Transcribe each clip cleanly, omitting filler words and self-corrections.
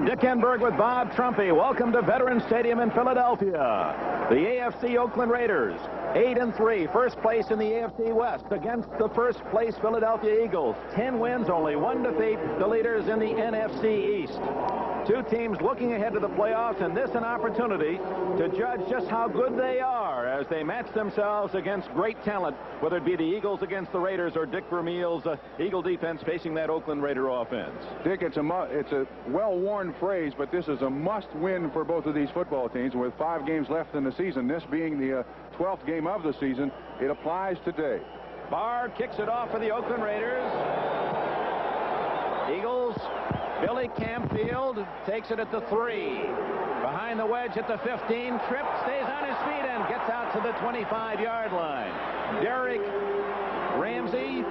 Dick Enberg with Bob Trumpy. Welcome to Veterans Stadium in Philadelphia. The AFC Oakland Raiders, 8-3, first place in the AFC West against the first place Philadelphia Eagles. 10 wins, only 1 defeat, the leaders in the NFC East. Two teams looking ahead to the playoffs, and this an opportunity to judge just how good they are as they match themselves against great talent, whether it be the Eagles against the Raiders or Dick Vermeil's Eagle defense facing that Oakland Raider offense. Dick, it's a well-worn phrase, but this is a must-win for both of these football teams. With 5 games left in the season, this being the 12th game of the season, it applies today. Barr kicks it off for the Oakland Raiders. Eagles, Billy Campfield takes it at the 3. Behind the wedge at the 15, trips, stays on his feet, and gets out to the 25-yard line. Derek Ramsey,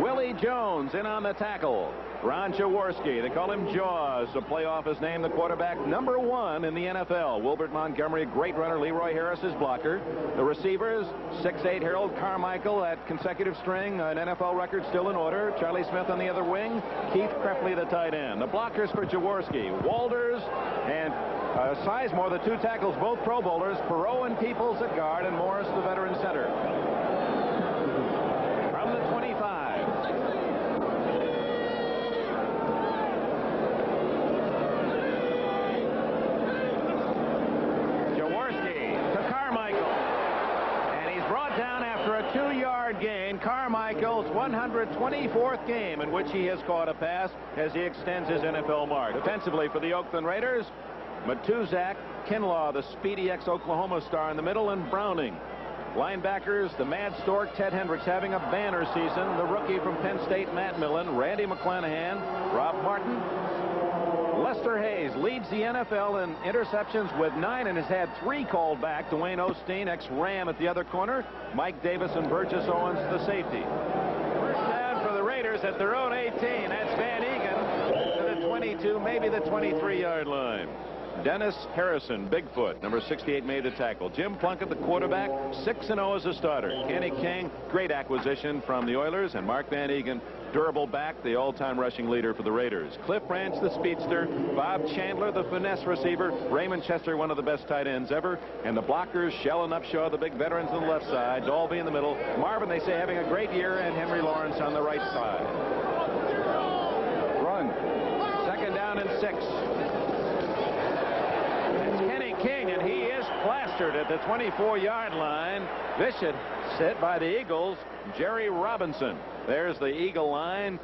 Willie Jones in on the tackle. Ron Jaworski, they call him Jaws, to play off his name, the quarterback #1 in the NFL. Wilbert Montgomery, great runner. Leroy Harris, his blocker. The receivers, 6'8" Harold Carmichael at consecutive string, an NFL record still in order. Charlie Smith on the other wing. Keith Krepley, the tight end. The blockers for Jaworski, Walters and Sizemore, the 2 tackles, both Pro Bowlers. Perot and Peoples at guard, and Morris, the veteran center. From the 25. Gain. Carmichael's 124th game in which he has caught a pass as he extends his NFL mark. Defensively for the Oakland Raiders, Matuzak, Kinlaw, the speedy ex-Oklahoma star in the middle, and Browning. Linebackers, the Mad Stork, Ted Hendricks, having a banner season. The rookie from Penn State, Matt Millen, Randy McClanahan, Rob Martin. Lester Hayes leads the NFL in interceptions with 9 and has had 3 called back. Dwayne Osteen, ex-Ram, at the other corner. Mike Davis and Burgess Owens, the safety. First down for the Raiders at their own 18. That's Van Egan to the 22, maybe the 23-yard line. Dennis Harrison, Bigfoot, number 68, made the tackle. Jim Plunkett, the quarterback, 6-0 as a starter. Kenny King, great acquisition from the Oilers, and Mark Van Egan, durable back, the all-time rushing leader for the Raiders. Cliff Branch, the speedster. Bob Chandler, the finesse receiver. Raymond Chester, one of the best tight ends ever. And the blockers, Shell and Upshaw, the big veterans on the left side. Dalby in the middle. Marvin, they say, having a great year, and Henry Lawrence on the right side. Run. Second down and 6. King, and he is plastered at the 24-yard line. This should sit by the Eagles. Jerry Robinson. There's the Eagle line.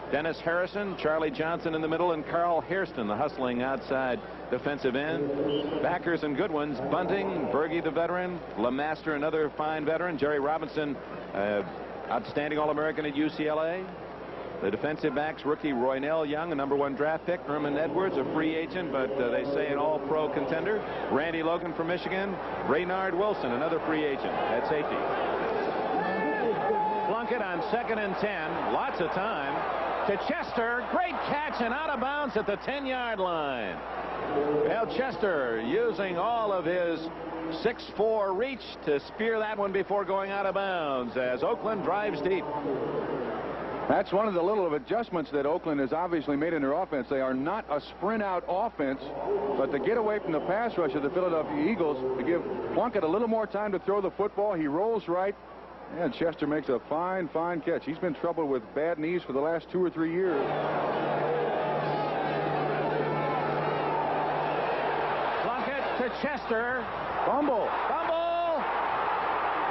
Dennis Harrison, Charlie Johnson in the middle, and Carl Hairston, the hustling outside defensive end. Backers and good ones. Bunting, Berge, the veteran. LeMaster, another fine veteran. Jerry Robinson, outstanding All-American at UCLA. The defensive backs, rookie Roynell Young, a #1 draft pick. Herman Edwards, a free agent, but they say an all-pro contender. Randy Logan from Michigan. Raynard Wilson, another free agent at safety. Plunkett on 2nd and 10. Lots of time. To Chester. Great catch and out of bounds at the 10-yard line. Well, Chester using all of his 6'4" reach to spear that one before going out of bounds as Oakland drives deep. That's one of the little adjustments that Oakland has obviously made in their offense. They are not a sprint-out offense, but to get away from the pass rush of the Philadelphia Eagles, to give Plunkett a little more time to throw the football, he rolls right, and Chester makes a fine catch. He's been troubled with bad knees for the last 2 or 3 years. Plunkett to Chester. Fumble.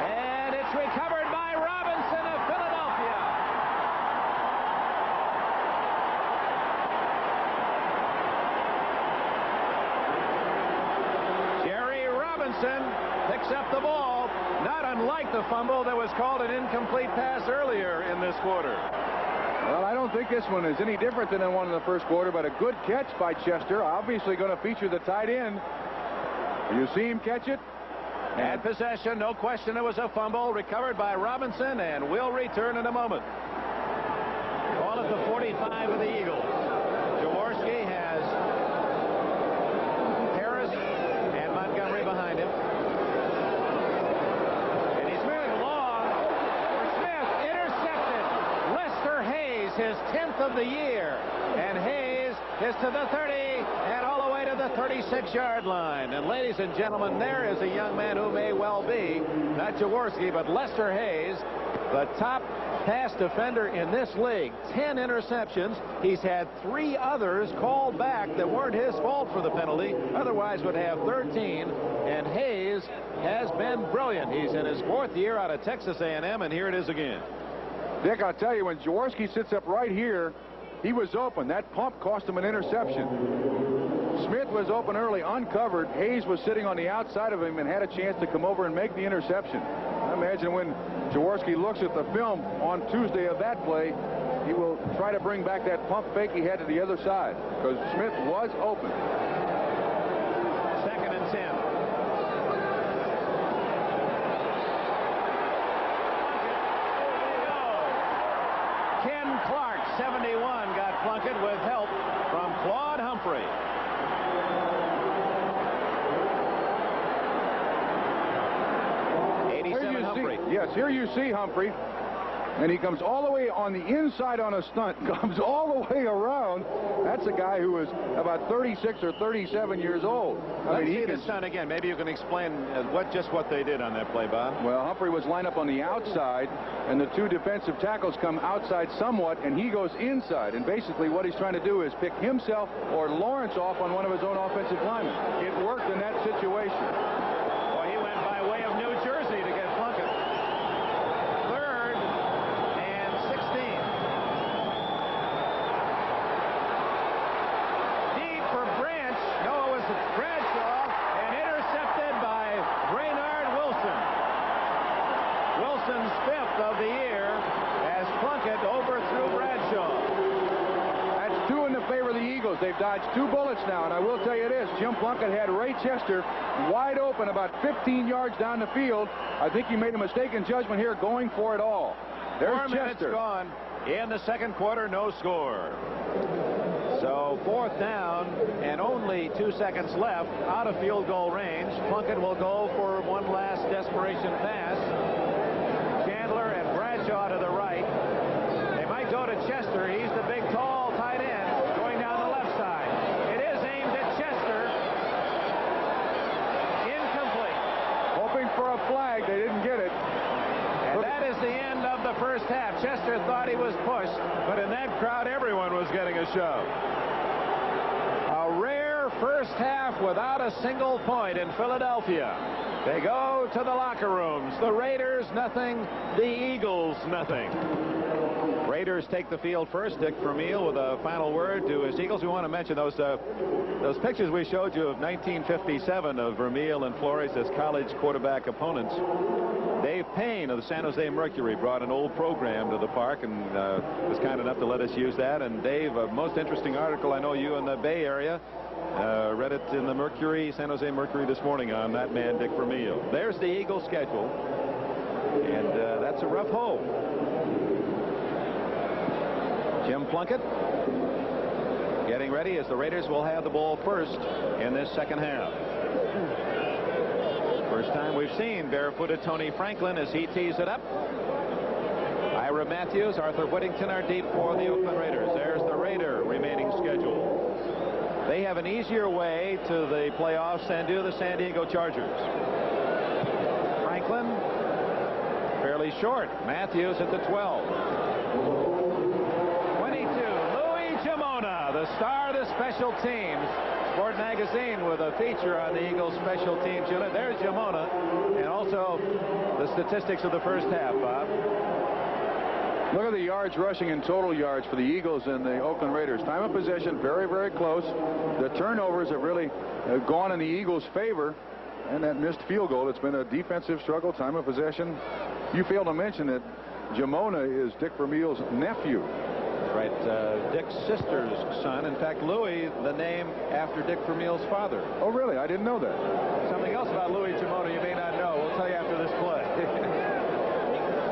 And it's recovered by Robinson of Philadelphia. Jerry Robinson picks up the ball, not unlike the fumble that was called an incomplete pass earlier in this quarter. Well, I don't think this one is any different than the one in the first quarter, but a good catch by Chester. Obviously going to feature the tight end. You see him catch it? And possession, no question it was a fumble, recovered by Robinson, and will return in a moment. Ball at the 45 of the Eagles. Jaworski has Harris and Montgomery behind him. And he's moving along for Smith, intercepted. Lester Hayes, his 10th of the year. And Hayes is to the 30 and all the way to the 36-yard line. And ladies and gentlemen, there is a young man who may well be, not Jaworski, but Lester Hayes, the top pass defender in this league. 10 interceptions. He's had 3 others called back that weren't his fault for the penalty. Otherwise would have 13. And Hayes has been brilliant. He's in his 4th year out of Texas A&M, and here it is again. Dick, I'll tell you, when Jaworski sits up right here, he was open. That pump cost him an interception. Smith was open early, uncovered. Hayes was sitting on the outside of him and had a chance to come over and make the interception. I imagine when Jaworski looks at the film on Tuesday of that play, he will try to bring back that pump fake he had to the other side, because Smith was open. 2nd and 10. Ken Clark, 71, got Plunkett with help from Claude Humphrey. Yes, here you see Humphrey, and he comes all the way on the inside on a stunt, comes all the way around. That's a guy who is about 36 or 37 years old. Let's see the stunt again. Maybe you can explain just what they did on that play, Bob. Well, Humphrey was lined up on the outside, and the 2 defensive tackles come outside somewhat, and he goes inside. And basically what he's trying to do is pick himself or Lawrence off on one of his own offensive linemen. It worked in that situation. Well, he went by way of New Jersey to get Plunkett. 3rd and 16. Deep for Branch. No, it was Bradshaw, and intercepted by Brainard Wilson. Wilson's 5th of the year as Plunkett overthrew Bradshaw. That's 2 in the favor of the Eagles. They've dodged 2 bullets now, and I will tell you this, Jim Plunkett had Ray Chester wide open about 15 yards down the field. I think he made a mistaken judgment here going for it all. There's 4 minutes Chester. gone in the 2nd quarter, no score. So 4th down and only 2 seconds left out of field goal range. Plunkett will go for one last desperation pass. Chandler and Bradshaw to the right. They might go to Chester. He's the big, tall tight end going down the left side. It is aimed at Chester. Incomplete. Hoping for a flag. They didn't get it. And that is the end of the first half. Chester thought he was pushed, but in that crowd, everyone was getting a shove. A rare first half without a single point in Philadelphia. They go to the locker rooms. The Raiders, nothing. The Eagles, nothing. Raiders take the field first. Dick Vermeil with a final word to his Eagles. We want to mention those pictures we showed you of 1957 of Vermeil and Flores as college quarterback opponents. Dave Payne of the San Jose Mercury brought an old program to the park and was kind enough to let us use that. And Dave, a most interesting article. I know you in the Bay Area read it in the Mercury, San Jose Mercury this morning on that man, Dick Vermeil. There's the Eagles schedule. And that's a rough hole. Jim Plunkett getting ready as the Raiders will have the ball first in this 2nd half. First time we've seen barefooted Tony Franklin as he tees it up. Ira Matthews, Arthur Whittington are deep for the Oakland Raiders. There's the Raider remaining schedule. They have an easier way to the playoffs than do the San Diego Chargers. Franklin fairly short. Matthews at the 12. 22, Louis Jamona, the star of the special teams. Sport Magazine with a feature on the Eagles special teams unit. There's Jamona, and also the statistics of the first half, Bob. Look at the yards rushing and total yards for the Eagles and the Oakland Raiders. Time of possession, very, very close. The turnovers have really gone in the Eagles' favor. And that missed field goal, it's been a defensive struggle. Time of possession. You failed to mention that Jamona is Dick Vermeil's nephew. Right, Dick's sister's son. In fact, Louis, the name after Dick Vermeil's father. Oh, really? I didn't know that. Something else about Louis Jamona you may not know. We'll tell you after this play.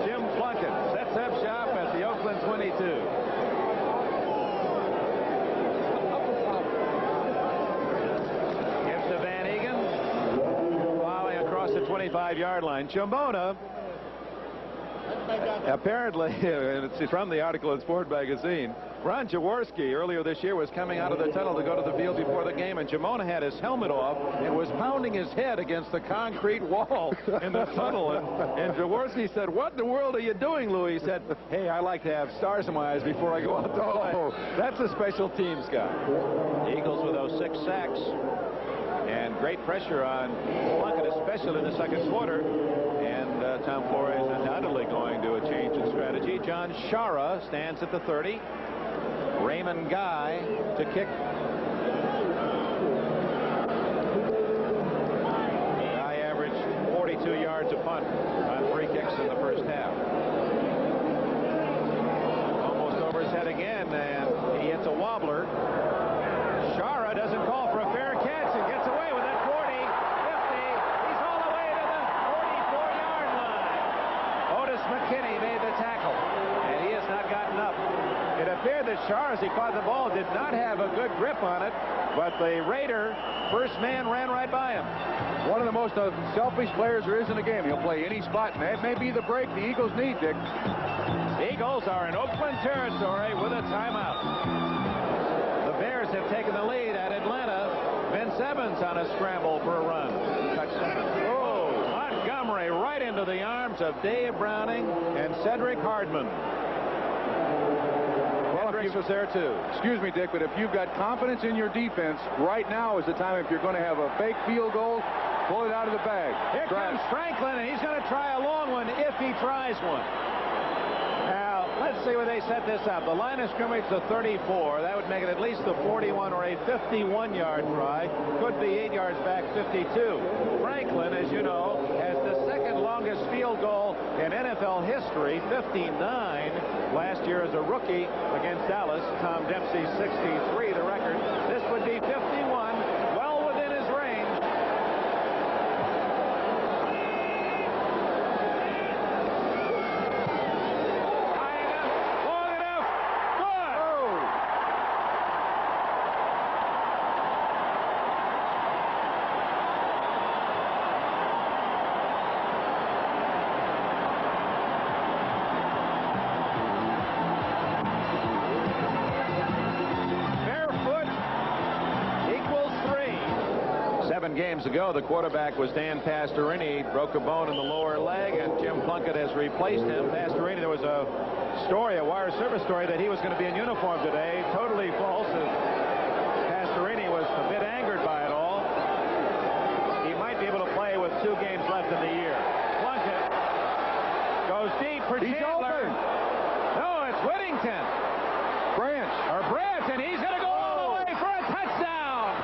Jim Plunkett sets up shop at the Oakland 22. Gives to Van Egan. Plowing across the 25-yard line. Jamona Apparently, and it's from the article in Sport Magazine, Ron Jaworski earlier this year was coming out of the tunnel to go to the field before the game, and Jamona had his helmet off and was pounding his head against the concrete wall in the tunnle. And Jaworski said, "What in the world are you doing, Louis?" He said, "Hey, I like to have stars in my eyes before I go out to play." That's a special teams guy. The Eagles with those 6 sacks. And great pressure on Plunkett, especially in the second quarter. And Tom Flores undoubtedly going to a change in strategy. John Shara stands at the 30. Raymond Guy to kick. Guy averaged 42 yards a punt on 3 kicks in the first half. Almost over his head again, and he hits a wobbler. Shara doesn't call for a fair catch and gets away with it. 40, 50. He's all the way to the 44-yard line. Otis McKinney made the tackle, and he has not gotten up. It appeared that Shara, as he caught the ball, did not have a good grip on it, but the Raider first man ran right by him. One of the most selfish players there is in the game. He'll play any spot, and that may be the break the Eagles need, Dick. The Eagles are in Oakland territory with a timeout. The Bears have taken the lead at Atlanta. Vince Evans on a scramble for a run. Touchdown. Oh, Montgomery right into the arms of Dave Browning and Cedric Hardman. Hendricks was there too. Excuse me, Dick, but if you've got confidence in your defense, right now is the time. If you're going to have a fake field goal, pull it out of the bag. Here comes Franklin, and he's going to try a long one if he tries one. Now, let's see where they set this up. The line of scrimmage to 34. That would make it at least a 41 or a 51-yard try. Could be 8 yards back, 52. Franklin, as you know, has the second longest field goal in NFL history, 59. Last year as a rookie against Dallas. Tom Dempsey, 63, the record. This would be 51, well within his range. High enough, long enough, good! Oh. Games ago, the quarterback was Dan Pastorini. Broke a bone in the lower leg, and Jim Plunkett has replaced him. Pastorini, there was a story, a wire service story, that he was going to be in uniform today. Totally false. Pastorini was a bit angered by it all. He might be able to play with 2 games left in the year. Plunkett goes deep for Chandler. No, it's Whittington. Branch, and he's going to go all the way for a touchdown.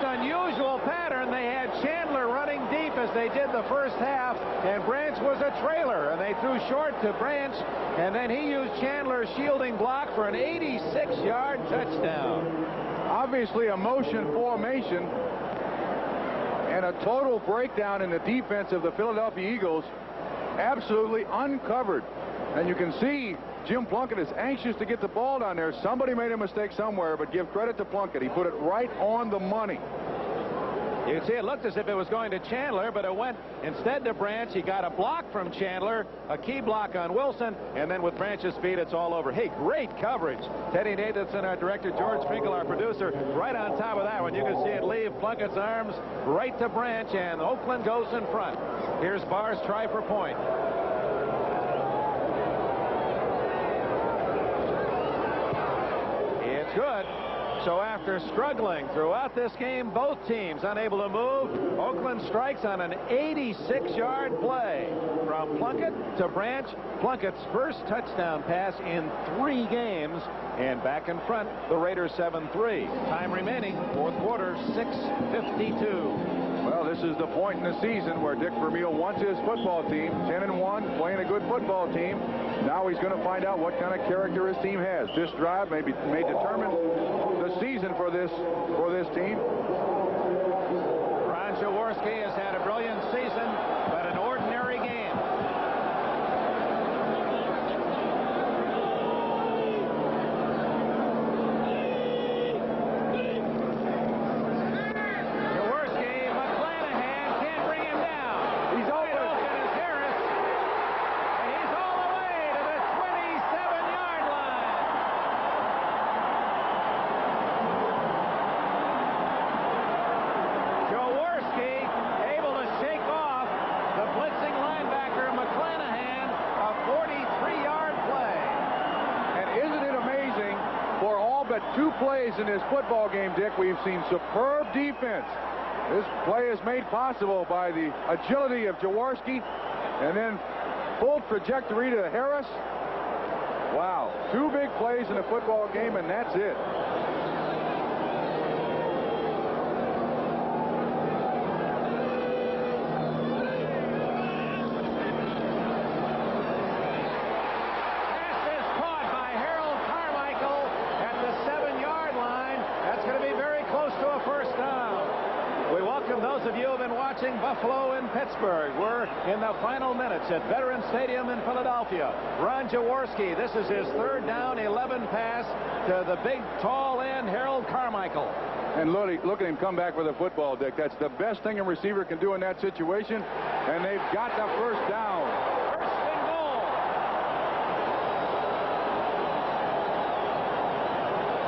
Unusual pattern. They had Chandler running deep as they did the first half, and Branch was a trailer, and they threw short to Branch, and then he used Chandler's shielding block for an 86-yard touchdown. Obviously a motion formation and a total breakdown in the defense of the Philadelphia Eagles. Absolutely uncovered, and you can see Jim Plunkett is anxious to get the ball down there. Somebody made a mistake somewhere, but give credit to Plunkett. He put it right on the money. You can see it looked as if it was going to Chandler, but it went instead to Branch. He got a block from Chandler, a key block on Wilson, and then with Branch's feet, it's all over. Hey, great coverage. Teddy Nathanson, our director, George Finkel, our producer, right on top of that one. You can see it leave Plunkett's arms right to Branch, and Oakland goes in front. Here's Barr's try for point. It's good. So after struggling throughout this game, both teams unable to move, Oakland strikes on an 86-yard play from Plunkett to Branch. Plunkett's first touchdown pass in 3 games, and back in front, the Raiders 7-3. Time remaining, fourth quarter, 6:52. Well, this is the point in the season where Dick Vermeil wants his football team, 10-1, playing a good football team. Now he's going to find out what kind of character his team has. This drive may determine the season for this team. Ron Jaworski has had a brilliant season, but an ordinary game. Jaworski, McClanahan can't bring him down. He's open. Is there, but 2 plays in this football game, Dick, we've seen superb defense. This play is made possible by the agility of Jaworski, and then full trajectory to Harris. Wow, 2 big plays in a football game, and that's it. Those of you who have been watching Buffalo and Pittsburgh, we're in the final minutes at Veterans Stadium in Philadelphia. Ron Jaworski, this is his 3rd down, 11 pass to the big, tall end, Harold Carmichael. And look at him come back with a football, Dick. That's the best thing a receiver can do in that situation. And they've got the 1st down. 1st and goal.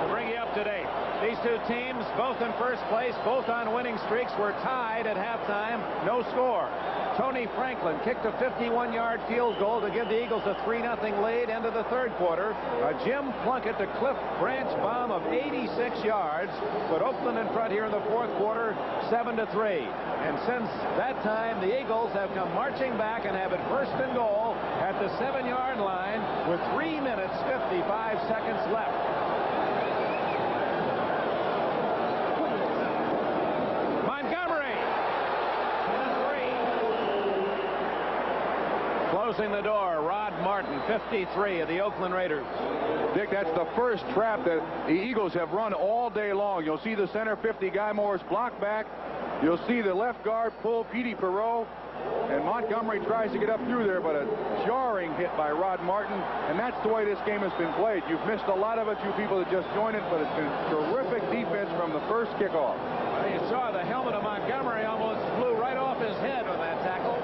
To bring you up to date, these 2 teams, both in first place, both on winning streaks, were tied at halftime. No score. Tony Franklin kicked a 51-yard field goal to give the Eagles a 3-0 lead into the 3rd quarter. A Jim Plunkett to Cliff Branch bomb of 86 yards put Oakland in front here in the 4th quarter, 7-3. And since that time, the Eagles have come marching back and have it 1st and goal at the 7-yard line with 3 minutes, 55 seconds left. Closing the door, Rod Martin, 53 of the Oakland Raiders. Dick, that's the first trap that the Eagles have run all day long. You'll see the center 50, Guy Morris, block back. You'll see the left guard pull, Petey Perot. And Montgomery tries to get up through there, but a jarring hit by Rod Martin. And that's the way this game has been played. You've missed a lot of it, you people that just joined it, but it's been terrific defense from the first kickoff. Well, you saw the helmet of Montgomery almost flew right off his head on that tackle.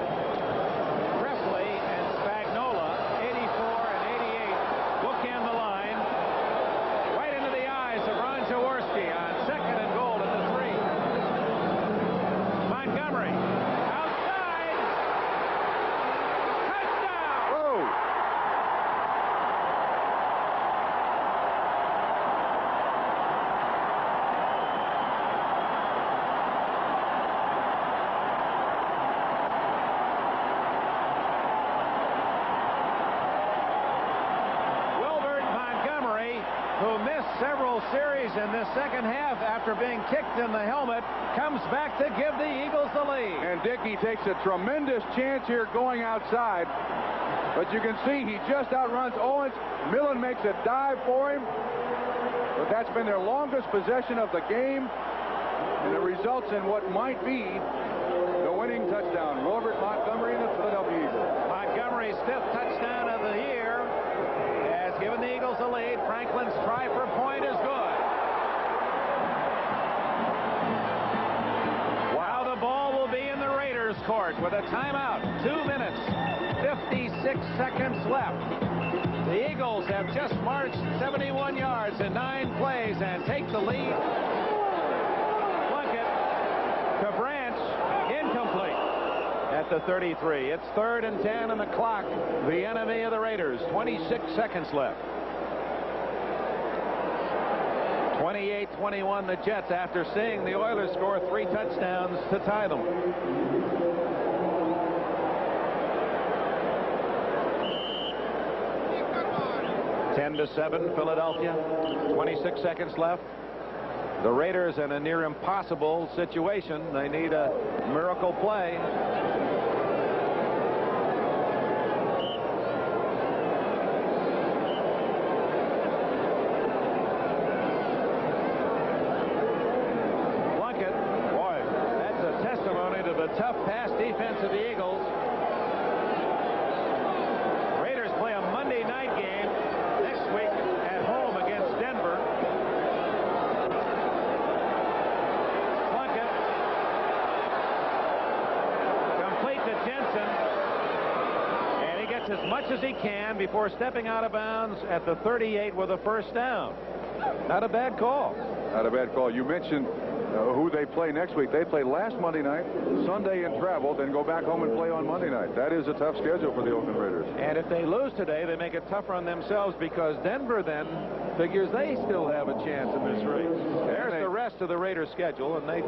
who missed several series in this second half after being kicked in the helmet, comes back to give the Eagles the lead. And Dickey takes a tremendous chance here going outside. But you can see he just outruns Owens. Millen makes a dive for him. But that's been their longest possession of the game. And it results in what might be the winning touchdown. Robert Montgomery and the Philadelphia Eagles. Montgomery's fifth touchdown of the year has given the Eagles the lead. Franklin's try for point is good. Wow, the ball will be in the Raiders' court with a timeout. 2 minutes, 56 seconds left. The Eagles have just marched 71 yards in 9 plays and take the lead. Plunkett to Branch, incomplete at the 33. It's 3rd and 10 on the clock. The enemy of the Raiders. 26 seconds left. 28-21 the Jets after seeing the Oilers score 3 touchdowns to tie them. Ten to 7 Philadelphia. 26 seconds left. The Raiders in a near impossible situation. They need a miracle play. Plunkett, boy, that's a testimony to the tough pass defense of the Eagles. Raiders play a Monday night game next week at home against Denver. Plunkett complete to Jensen, and he gets as much as he can before stepping out of bounds at the 38 with a first down. Not a bad call. Not a bad call. You mentioned who they play next week. They play last Monday night, Sunday in travel, then go back home and play on Monday night. That is a tough schedule for the Oakland Raiders. And if they lose today, they make it tougher on themselves because Denver then figures they still have a chance in this race. There's the rest of the Raiders' schedule, and they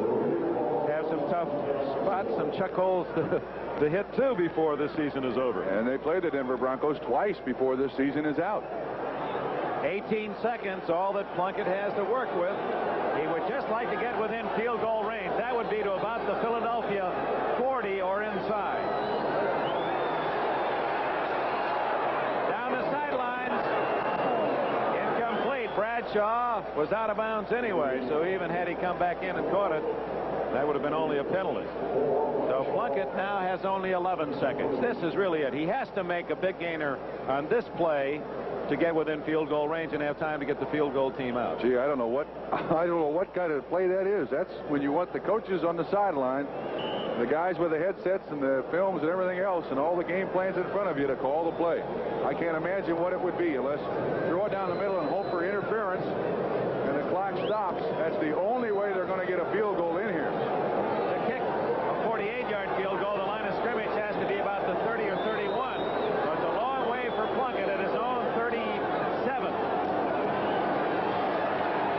have some tough spots, some chuck holes to hit too before this season is over. And they play the Denver Broncos twice before this season is out. 18 seconds, all that Plunkett has to work with. He would just like to get within field goal range. That would be to about the Philadelphia 40 or inside. Down the sidelines. Incomplete. Bradshaw was out of bounds anyway, so even had he come back in and caught it, that would have been only a penalty. So Plunkett now has only 11 seconds. This is really it. He has to make a big gainer on this play to get within field goal range and have time to get the field goal team out. Gee, I don't know what kind of play that is. That's when you want the coaches on the sideline, the guys with the headsets and the films and everything else, and all the game plans in front of you to call the play. I can't imagine what it would be unless throw it down the middle and hope for interference, and the clock stops. That's the only way they're going to get a field goal in here. To kick a 48-yard field goal, the line of scrimmage has to be about the 30 or 31. So it's a long way for Plunkett at his own 37.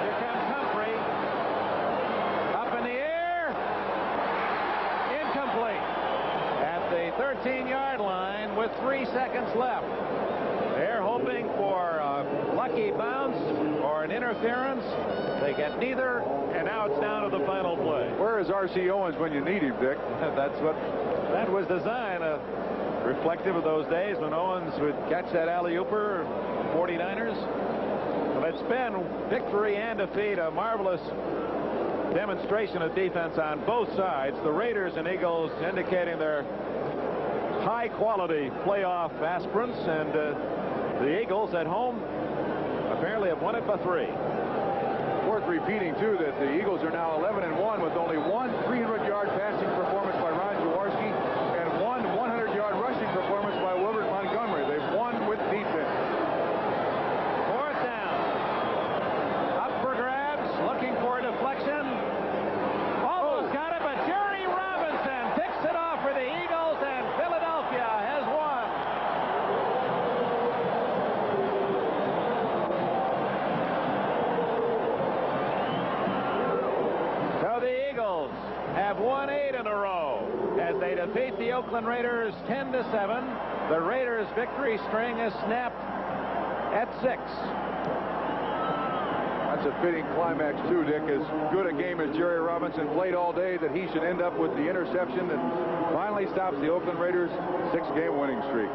Here comes Humphrey. Up in the air. Incomplete. At the 13-yard line with 3 seconds left. They're hoping for a lucky bounce or an interference. They get neither, and now it's down to the final play. Where is R.C. Owens when you need him, Dick? That was designed, reflective of those days when Owens would catch that alley-ooper, 49ers. Well, it's been victory and defeat, a marvelous demonstration of defense on both sides. The Raiders and Eagles indicating their high-quality playoff aspirants, and the Eagles at home apparently have won it by 3. Worth repeating, too, that the Eagles are now 11-1 with only one 300-yard passing performance by Ron Jaworski and one 100-yard rushing performance by Wilbert Montgomery. They've won with defense. 4th down. Up for grabs, looking for a deflection. Almost got it, but Jerry Robinson picks it off for the Eagles, and Philadelphia has won. So the Eagles have won 8 in a row as they defeat the Oakland Raiders 10-7. The Raiders' victory string is snapped at 6. That's a fitting climax, too, Dick. As good a game as Jerry Robinson played all day, that he should end up with the interception that finally stops the Oakland Raiders' 6-game winning streak.